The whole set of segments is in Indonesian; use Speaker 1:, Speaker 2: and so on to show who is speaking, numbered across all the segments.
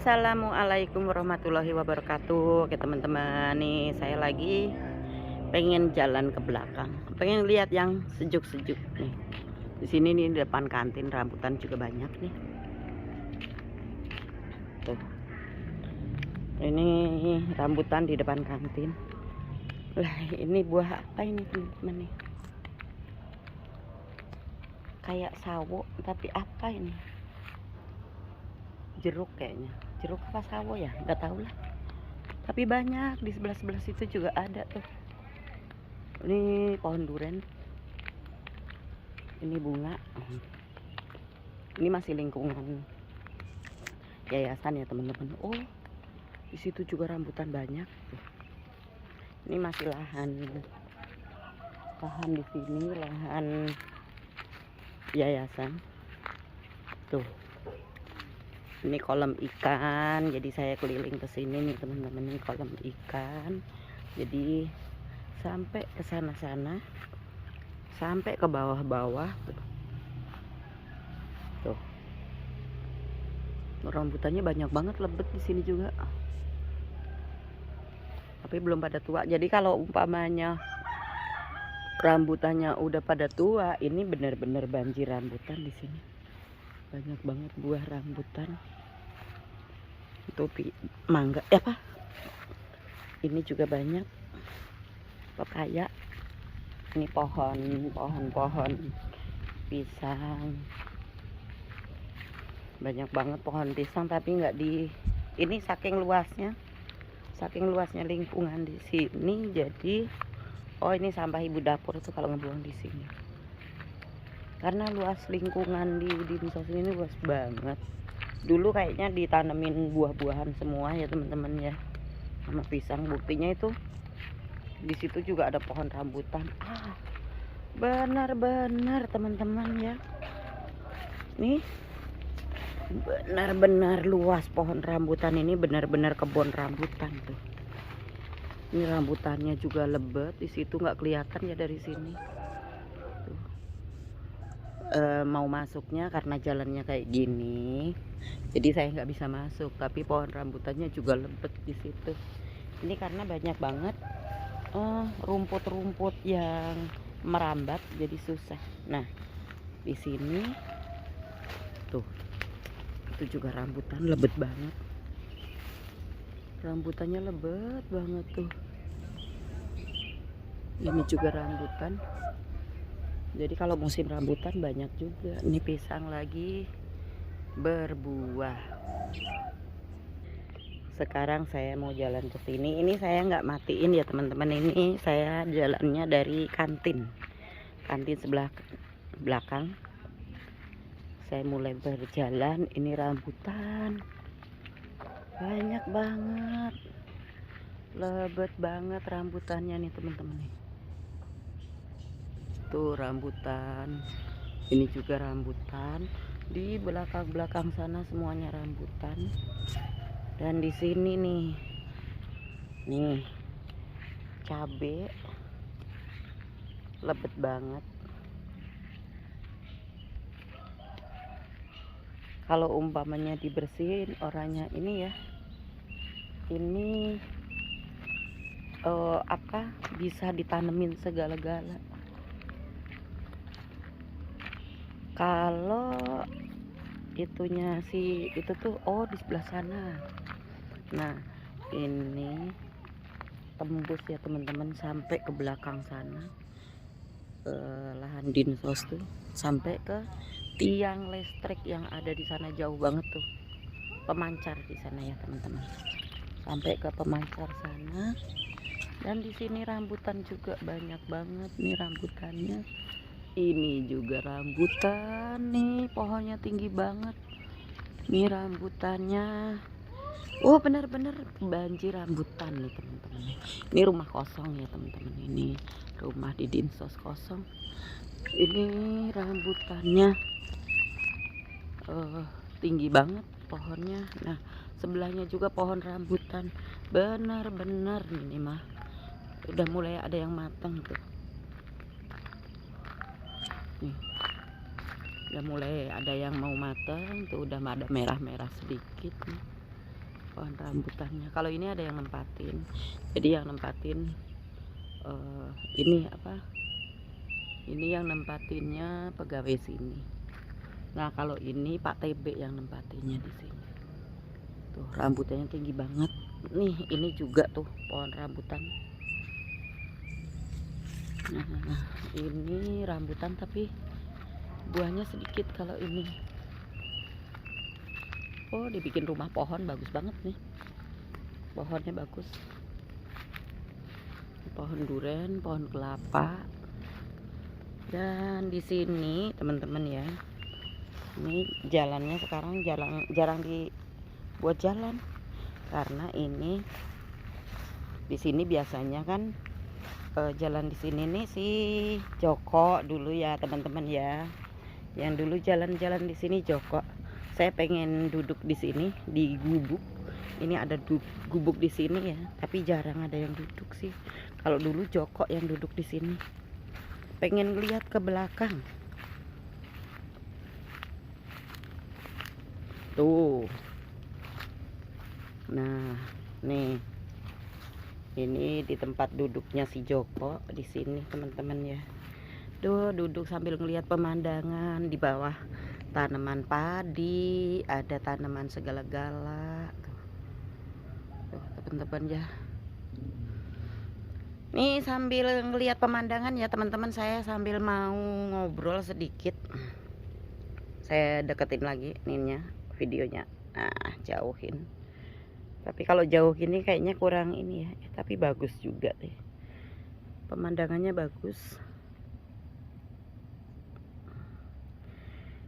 Speaker 1: Assalamualaikum warahmatullahi wabarakatuh. Oke teman-teman, nih saya lagi pengen jalan ke belakang, pengen lihat yang sejuk-sejuk nih. Di sini nih di depan kantin rambutan juga banyak nih. Tuh. Ini rambutan di depan kantin. Lah, ini buah apa ini teman-teman nih? Kayak sawo, tapi apa ini? Jeruk kayaknya. Jeruk apa sawo ya? Nggak tahu lah. Tapi banyak di sebelah-sebelah situ juga ada tuh. Ini pohon duren. Ini bunga. Ini masih lingkungan yayasan ya teman-teman. Oh, di situ juga rambutan banyak. Ini masih lahan di sini, lahan yayasan. Tuh. Ini kolam ikan. Jadi saya keliling ke sini nih teman-teman. Ini kolam ikan. Jadi sampai ke sana-sana, sampai ke bawah-bawah. Tuh. Rambutannya banyak banget, lebat di sini juga. Tapi belum pada tua. Jadi kalau umpamanya rambutannya udah pada tua, ini benar-benar banjir rambutan di sini. Banyak banget buah rambutan. Itu mangga, apa? Ini juga banyak pepaya. Ini pohon pisang. Banyak banget pohon pisang, tapi nggak di ini saking luasnya lingkungan di sini. Jadi ini sampah ibu dapur tuh kalau ngebuang di sini. Karena luas lingkungan di Dinsos ini luas banget. Dulu kayaknya ditanemin buah-buahan semua ya teman-teman ya, sama pisang. Buktinya itu di situ juga ada pohon rambutan. Benar-benar teman-teman ya. Nih benar-benar luas pohon rambutan ini, benar-benar kebun rambutan tuh. Ini rambutannya juga lebat, di situ nggak kelihatan ya dari sini. Tuh. Mau masuknya karena jalannya kayak gini, jadi saya nggak bisa masuk. Tapi pohon rambutannya juga lebat di situ. Ini karena banyak banget rumput-rumput yang merambat, jadi susah. Nah, di sini tuh, itu juga rambutan lebat banget. Rambutannya lebat banget tuh. Ini juga rambutan. Jadi kalau musim rambutan banyak juga. Ini pisang lagi berbuah. Sekarang saya mau jalan ke sini. Ini saya nggak matiin ya teman-teman. Ini saya jalannya dari kantin sebelah belakang. Saya mulai berjalan. Ini rambutan banyak banget, lebat banget rambutannya nih teman-teman nih. Tuh rambutan, ini juga rambutan. Di belakang sana semuanya rambutan. Dan di sini nih cabe lebat banget. Kalau umpamanya dibersihin orangnya ini ya, ini bisa ditanemin segala-gala. Kalau itunya sih itu tuh di sebelah sana. Nah, ini tembus ya teman-teman sampai ke belakang sana, lahan Dinsos tuh, sampai ke tiang listrik yang ada di sana, jauh banget tuh, pemancar di sana ya teman-teman, sampai ke pemancar sana. Dan di sini rambutan juga banyak banget nih rambutannya. Ini juga rambutan nih, pohonnya tinggi banget nih rambutannya. Benar-benar banjir rambutan nih teman-teman. Ini rumah kosong ya teman-teman. Ini rumah di Dinsos kosong. Ini rambutannya tinggi banget pohonnya. Nah, sebelahnya juga pohon rambutan. Benar-benar ini mah udah mulai ada yang matang tuh. Nih, udah mulai ada yang mau matang tuh, udah ada merah-merah sedikit nih. pohon rambutannya. Kalau ini ada yang nempatin, jadi yang nempatin ini apa, ini yang nempatinnya pegawai sini. Nah kalau ini Pak TB yang nempatinnya di sini. Tuh rambutannya tinggi banget nih. Ini juga tuh pohon rambutan. Nah ini rambutan tapi buahnya sedikit. Kalau ini dibikin rumah pohon, bagus banget nih, pohonnya bagus. Pohon duren, pohon kelapa. Dan di sini teman-teman ya, ini jalannya sekarang jarang dibuat jalan karena ini di sini biasanya kan jalan di sini nih si Joko dulu ya teman-teman ya, yang dulu jalan-jalan di sini Joko. Saya pengen duduk di sini di gubuk. Ini ada gubuk di sini ya, tapi jarang ada yang duduk sih. Kalau dulu Joko yang duduk di sini. Pengen lihat ke belakang. Tuh. Nah, nih. Ini di tempat duduknya si Joko di sini teman-teman ya. Duh, duduk sambil ngelihat pemandangan. Di bawah tanaman padi, ada tanaman segala-gala. Tuh teman-teman ya. Nih sambil ngelihat pemandangan ya teman-teman, saya sambil mau ngobrol sedikit. Saya deketin lagi ininya videonya. Nah, jauhin. Tapi kalau jauh gini kayaknya kurang ini ya. Tapi bagus juga deh. Pemandangannya bagus.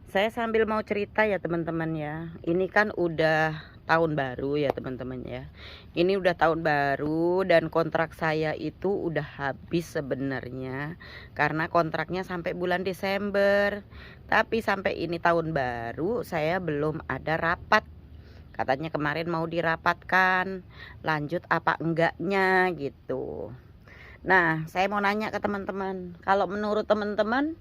Speaker 1: Saya sambil mau cerita ya teman-teman ya. Ini kan udah tahun baru ya teman-teman ya. Ini udah tahun baru dan kontrak saya itu udah habis sebenarnya. Karena kontraknya sampai bulan Desember. Tapi sampai ini tahun baru saya belum ada rapat. Katanya kemarin mau dirapatkan, lanjut apa enggaknya gitu. Nah, saya mau nanya ke teman-teman, kalau menurut teman-teman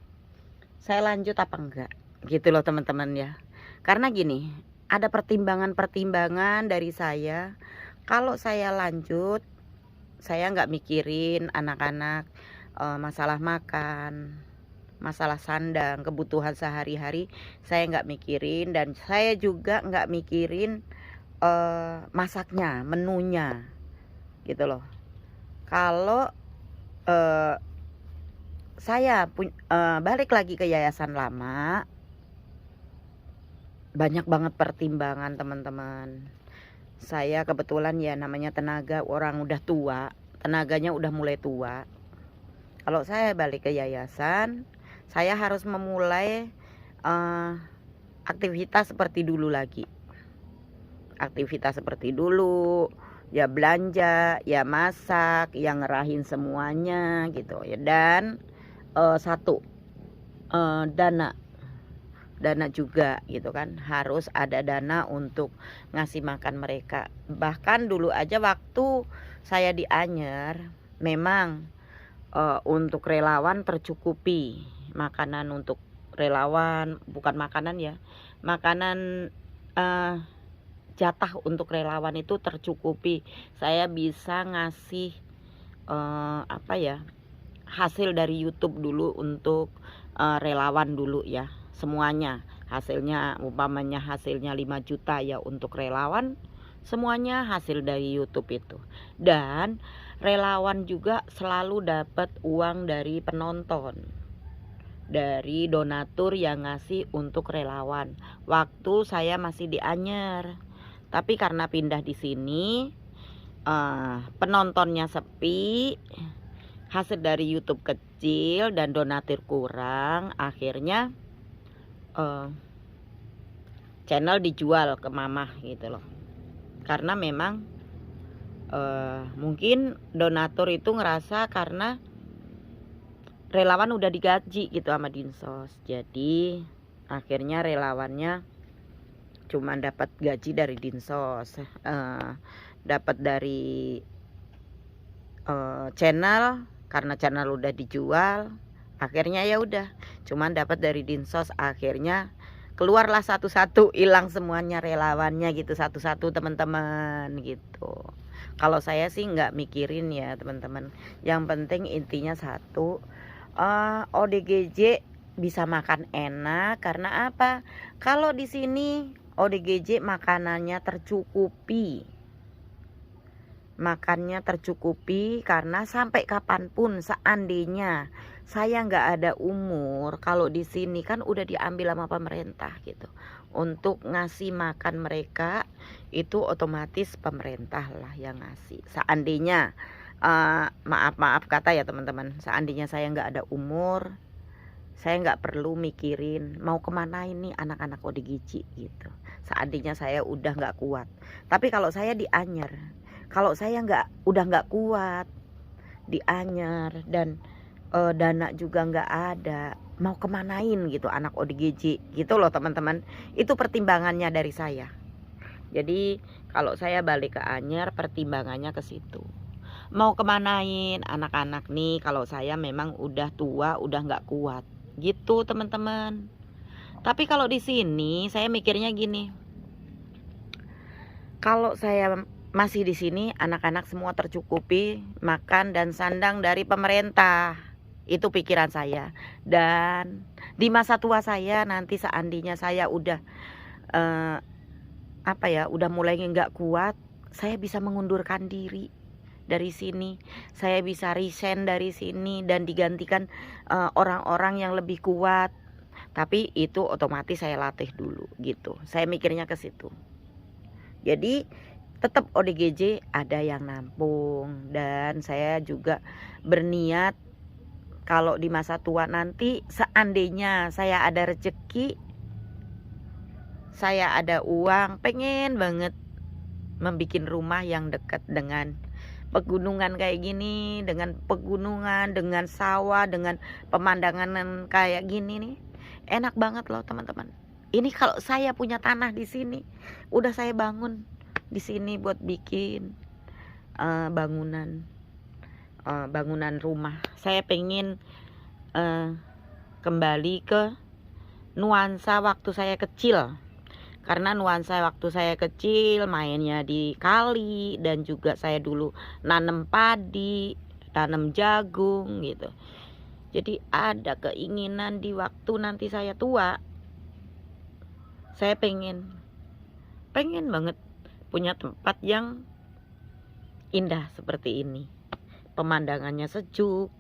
Speaker 1: saya lanjut apa enggak? Gitu loh teman-teman ya. Karena gini, ada pertimbangan-pertimbangan dari saya. Kalau saya lanjut, saya nggak mikirin anak-anak, masalah makan, masalah sandang, kebutuhan sehari-hari saya nggak mikirin. Dan saya juga nggak mikirin masaknya, menunya gitu loh. Kalau saya balik lagi ke yayasan lama, banyak banget pertimbangan teman-teman. Saya kebetulan ya namanya tenaga orang udah tua, tenaganya udah mulai tua. Kalau saya balik ke yayasan, saya harus memulai aktivitas seperti dulu lagi. Aktivitas seperti dulu, ya belanja, ya masak, ya ngerahin semuanya gitu ya. Dan dana juga gitu kan, harus ada dana untuk ngasih makan mereka. Bahkan dulu aja waktu saya di Anyer, memang untuk relawan tercukupi makanan untuk relawan, bukan makanan ya, makanan jatah untuk relawan itu tercukupi. Saya bisa ngasih apa ya, hasil dari YouTube dulu untuk relawan dulu ya, semuanya hasilnya, umpamanya hasilnya 5 juta ya untuk relawan, semuanya hasil dari YouTube itu. Dan relawan juga selalu dapat uang dari penonton, dari donatur yang ngasih untuk relawan waktu saya masih di Anyer. Tapi karena pindah di sini, penontonnya sepi, hasil dari YouTube kecil dan donatur kurang, akhirnya channel dijual ke mamah gitu loh. Karena memang mungkin donatur itu ngerasa karena relawan udah digaji gitu sama Dinsos, jadi akhirnya relawannya cuma dapat gaji dari Dinsos, dapat dari channel. Karena channel udah dijual, akhirnya ya udah cuman dapat dari Dinsos. Akhirnya keluarlah satu-satu, hilang semuanya relawannya gitu, satu-satu teman-teman gitu. Kalau saya sih nggak mikirin ya teman-teman, yang penting intinya satu, ODGJ bisa makan enak. Karena apa? Kalau di sini ODGJ makanannya tercukupi, karena sampai kapanpun seandainya saya nggak ada umur, kalau di sini kan udah diambil sama pemerintah gitu untuk ngasih makan mereka, itu otomatis pemerintah lah yang ngasih. Seandainya maaf kata ya teman-teman, seandainya saya nggak ada umur, saya nggak perlu mikirin mau kemana ini anak-anak ODGJ gitu. Seandainya saya udah nggak kuat. Tapi kalau saya di Anyer, kalau saya udah nggak kuat di Anyer dan dana juga nggak ada, mau kemanain gitu anak ODGJ gitu loh teman-teman. Itu pertimbangannya dari saya. Jadi kalau saya balik ke Anyer, pertimbangannya ke situ. Mau kemanain anak-anak nih kalau saya memang udah tua, udah nggak kuat gitu teman-teman. Tapi kalau di sini saya mikirnya gini, kalau saya masih di sini, anak-anak semua tercukupi makan dan sandang dari pemerintah. Itu pikiran saya. Dan di masa tua saya nanti seandainya saya udah udah mulai nggak kuat, saya bisa mengundurkan diri dari sini. Saya bisa resign dari sini dan digantikan orang-orang yang lebih kuat. Tapi itu otomatis saya latih dulu gitu. Saya mikirnya ke situ. Jadi tetap ODGJ ada yang nampung, dan saya juga berniat kalau di masa tua nanti seandainya saya ada rezeki, saya ada uang, pengen banget membikin rumah yang dekat dengan pegunungan kayak gini, dengan pegunungan, dengan sawah, dengan pemandangan kayak gini nih. Enak banget loh teman-teman. Ini kalau saya punya tanah di sini, udah saya bangun di sini buat bikin bangunan rumah. Saya pengen kembali ke nuansa waktu saya kecil. Karena nuansa waktu saya kecil mainnya di kali, dan juga saya dulu nanam padi, tanam jagung gitu. Jadi ada keinginan di waktu nanti saya tua, saya pengen banget punya tempat yang indah seperti ini. Pemandangannya sejuk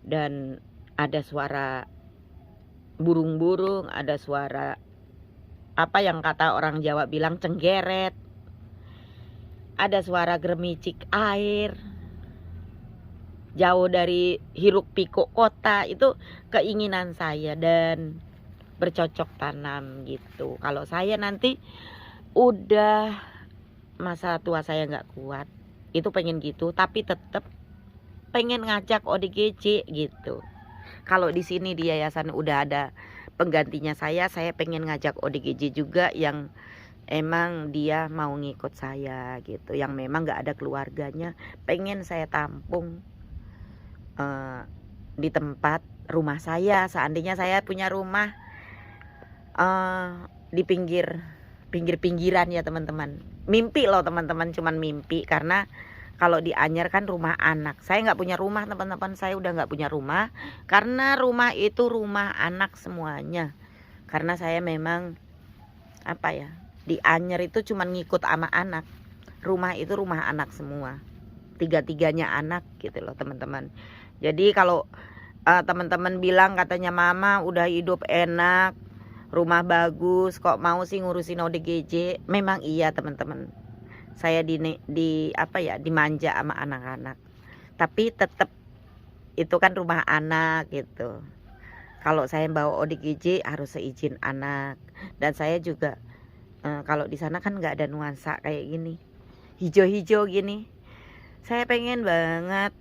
Speaker 1: dan ada suara burung-burung, ada suara apa yang kata orang Jawa bilang cenggeret, ada suara germicik air, jauh dari hiruk pikuk kota. Itu keinginan saya dan bercocok tanam gitu. Kalau saya nanti udah masa tua saya nggak kuat, itu pengen gitu. Tapi tetap pengen ngajak ODGJ gitu. Kalau di sini di yayasan udah ada penggantinya saya pengen ngajak ODGJ juga yang emang dia mau ngikut saya gitu, yang memang nggak ada keluarganya, pengen saya tampung di tempat rumah saya. Seandainya saya punya rumah di pinggiran ya teman-teman. Mimpi loh teman-teman, cuman mimpi. Karena kalau di Anyer kan rumah anak. Saya nggak punya rumah teman-teman, saya udah nggak punya rumah. Karena rumah itu rumah anak semuanya. Karena saya memang di Anyer itu cuman ngikut sama anak. Rumah itu rumah anak semua. Tiga-tiganya anak gitu loh teman-teman. Jadi kalau teman-teman bilang katanya mama udah hidup enak, rumah bagus, kok mau sih ngurusin ODGJ? Memang iya teman-teman. Saya dimanja sama anak-anak. Tapi tetap itu kan rumah anak gitu. Kalau saya bawa ODGJ harus seizin anak. Dan saya juga kalau di sana kan nggak ada nuansa kayak gini, hijau-hijau gini. Saya pengen banget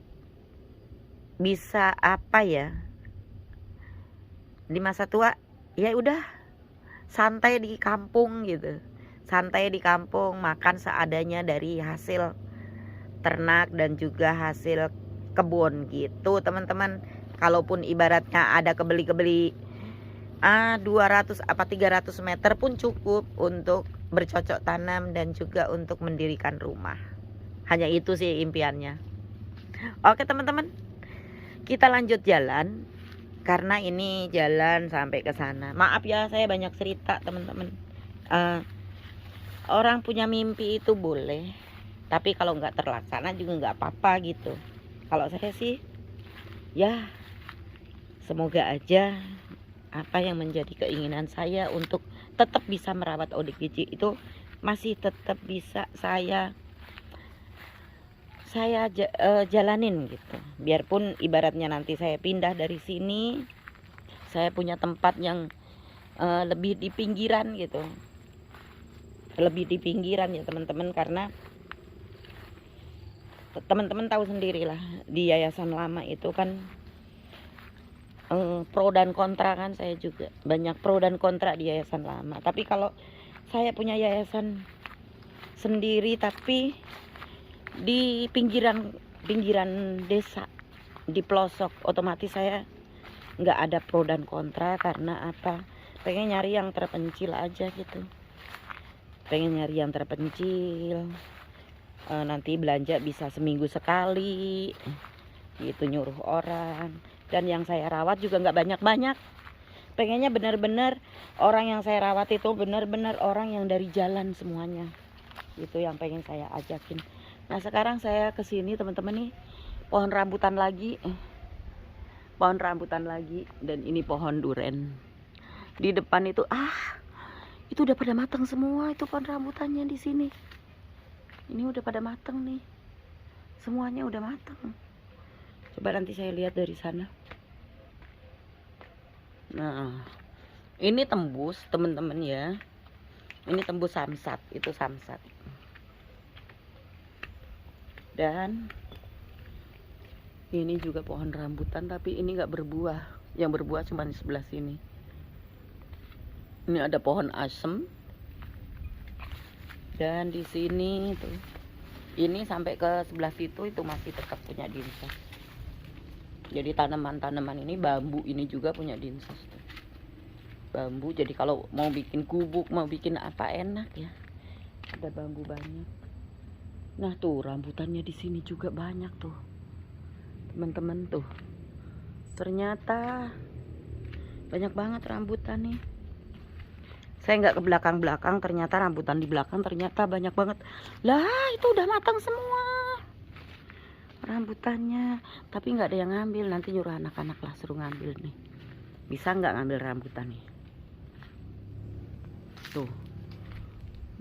Speaker 1: bisa di masa tua ya udah santai di kampung gitu. Santai di kampung, makan seadanya dari hasil ternak dan juga hasil kebun gitu teman-teman. Kalaupun ibaratnya ada kebeli-kebeli
Speaker 2: 200 apa 300 meter pun cukup untuk bercocok tanam dan juga untuk mendirikan rumah. Hanya itu sih impiannya. Oke teman-teman, kita lanjut jalan karena ini jalan sampai ke sana. Maaf ya saya banyak cerita teman-teman. Orang punya mimpi itu boleh, tapi kalau nggak terlaksana juga nggak apa-apa gitu. Kalau saya sih ya semoga aja apa yang menjadi keinginan saya untuk tetap bisa merawat ODGJ itu masih tetap bisa saya jalanin gitu. Biarpun ibaratnya nanti saya pindah dari sini, saya punya tempat yang lebih di pinggiran gitu. Lebih di pinggiran ya teman-teman, karena teman-teman tahu sendirilah di yayasan lama itu kan pro dan kontra kan. Saya juga banyak pro dan kontra di yayasan lama. Tapi kalau saya punya yayasan sendiri tapi di pinggiran desa, di pelosok, otomatis saya nggak ada pro dan kontra. Karena apa? Pengen nyari yang terpencil aja gitu. Pengen nyari yang terpencil. Nanti belanja bisa seminggu sekali gitu, nyuruh orang. Dan yang saya rawat juga nggak banyak-banyak. Pengennya benar-benar orang yang saya rawat itu benar-benar orang yang dari jalan semuanya. Itu yang pengen saya ajakin. Nah sekarang saya kesini teman-teman nih, pohon rambutan lagi. Pohon rambutan lagi. Dan ini pohon duren. Di depan itu itu udah pada matang semua itu pohon rambutannya di sini. Ini udah pada matang nih. Semuanya udah matang. Coba nanti saya lihat dari sana. Nah, ini tembus teman-teman ya. Ini tembus samsat, itu samsat. Dan ini juga pohon rambutan, tapi ini nggak berbuah. Yang berbuah cuma di sebelah sini. Ini ada pohon asem. Dan di sini tuh, ini sampai ke sebelah situ itu masih tetap punya dinsos. Jadi tanaman-tanaman ini, bambu ini juga punya dinsos tuh. Bambu, jadi kalau mau bikin gubuk, mau bikin apa enak ya. Ada bambu banyak. Nah tuh rambutannya di sini juga banyak tuh, teman-teman tuh. Ternyata banyak banget rambutan nih. Saya nggak ke belakang-belakang, ternyata rambutan di belakang ternyata banyak banget. Lah itu udah matang semua rambutannya, tapi nggak ada yang ngambil. Nanti nyuruh anak-anak lah suruh ngambil nih. Bisa nggak ngambil rambutan nih? Tuh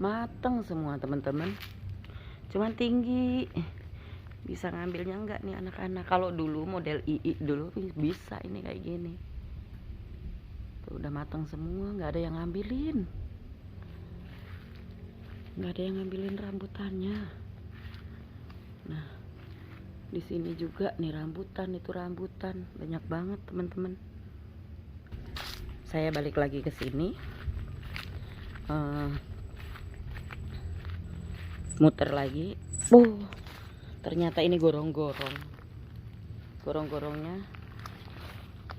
Speaker 2: mateng semua teman-teman, cuman tinggi. Bisa ngambilnya nggak nih anak-anak? Kalau dulu model II dulu bisa ini kayak gini. Tuh udah matang semua, nggak ada yang ngambilin. Nggak ada yang ngambilin rambutannya. Nah di sini juga nih rambutan, itu rambutan banyak banget teman-teman. Saya balik lagi ke sini, muter lagi. Ternyata ini gorong-gorong. Gorong-gorongnya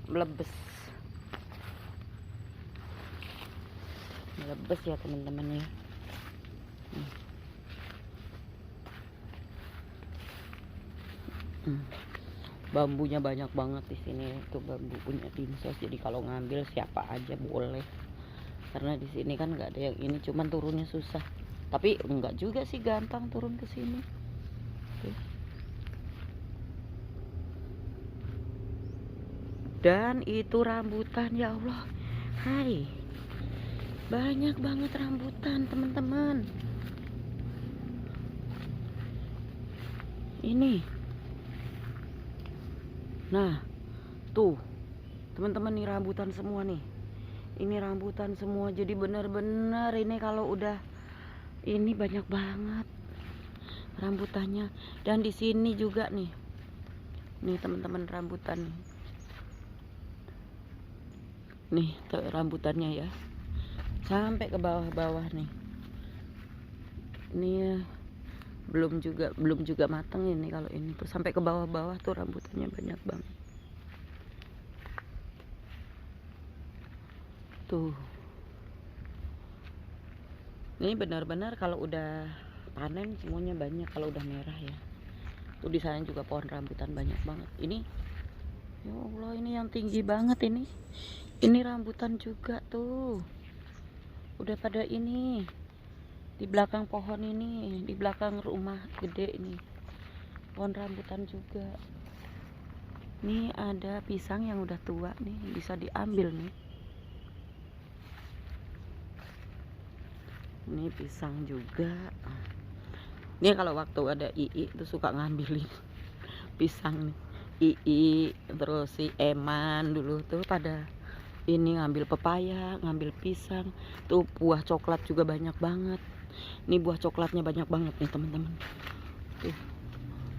Speaker 2: melebes ya teman-teman ya. Bambunya banyak banget di sini. Itu bambu punya dinsos. Jadi kalau ngambil siapa aja boleh. Karena di sini kan nggak ada yang ini, cuman turunnya susah. Tapi enggak juga sih, gampang turun ke sini. Dan itu rambutan, ya Allah. Hai. Banyak banget rambutan, teman-teman. Ini. Nah, tuh. Teman-teman nih rambutan semua nih. Ini rambutan semua. Jadi benar-benar ini kalau udah ini banyak banget rambutannya. Dan di sini juga nih. Nih teman-teman rambutan. Nih tuh rambutannya ya. Sampai ke bawah-bawah nih. Ini ya, belum juga matang ini. Kalau ini tuh sampai ke bawah-bawah tuh rambutannya banyak banget.
Speaker 1: Tuh. Ini benar-benar kalau udah panen semuanya banyak, kalau udah merah ya. Tuh di sana juga pohon rambutan banyak banget. Ini ya Allah, ini yang tinggi banget ini. Ini rambutan juga tuh. Udah pada ini. Di belakang pohon ini, di belakang rumah gede ini. Pohon rambutan juga. Nih ada pisang yang udah tua nih, bisa diambil nih. Ini pisang juga. Ini kalau waktu ada Ii tuh suka ngambilin pisang nih. Ii terus si Eman dulu tuh pada ini ngambil pepaya, ngambil pisang. Tuh buah coklat juga banyak banget. Ini buah coklatnya banyak banget nih teman-teman. Tuh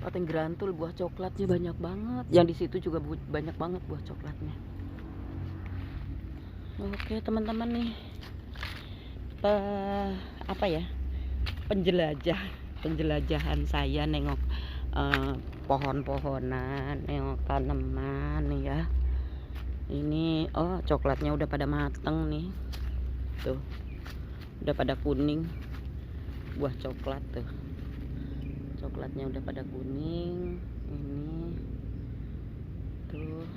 Speaker 1: pating grantul buah coklatnya banyak banget. Yang di situ juga banyak banget buah coklatnya. Oke teman-teman nih. Apa ya, penjelajahan saya nengok pohon-pohonan, nengok tanaman nih ya. Ini oh coklatnya udah pada mateng nih, tuh udah pada kuning buah coklat tuh, coklatnya udah pada kuning. Ini tuh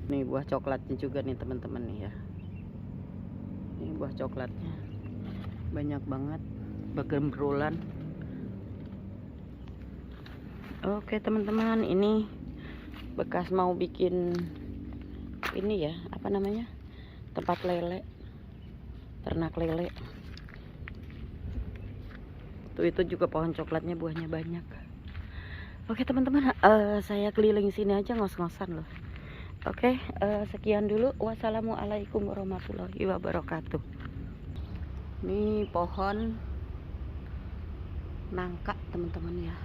Speaker 1: nih buah coklatnya juga nih teman-teman nih ya. Ini buah coklatnya banyak banget, bergemburulan. Oke teman-teman, ini bekas mau bikin ini ya, apa namanya, tempat lele, ternak lele. Tuh itu juga pohon coklatnya buahnya banyak. Oke teman-teman, saya keliling sini aja ngos-ngosan loh. Oke, sekian dulu. Wassalamualaikum warahmatullahi wabarakatuh. Ini pohon nangka teman-teman ya.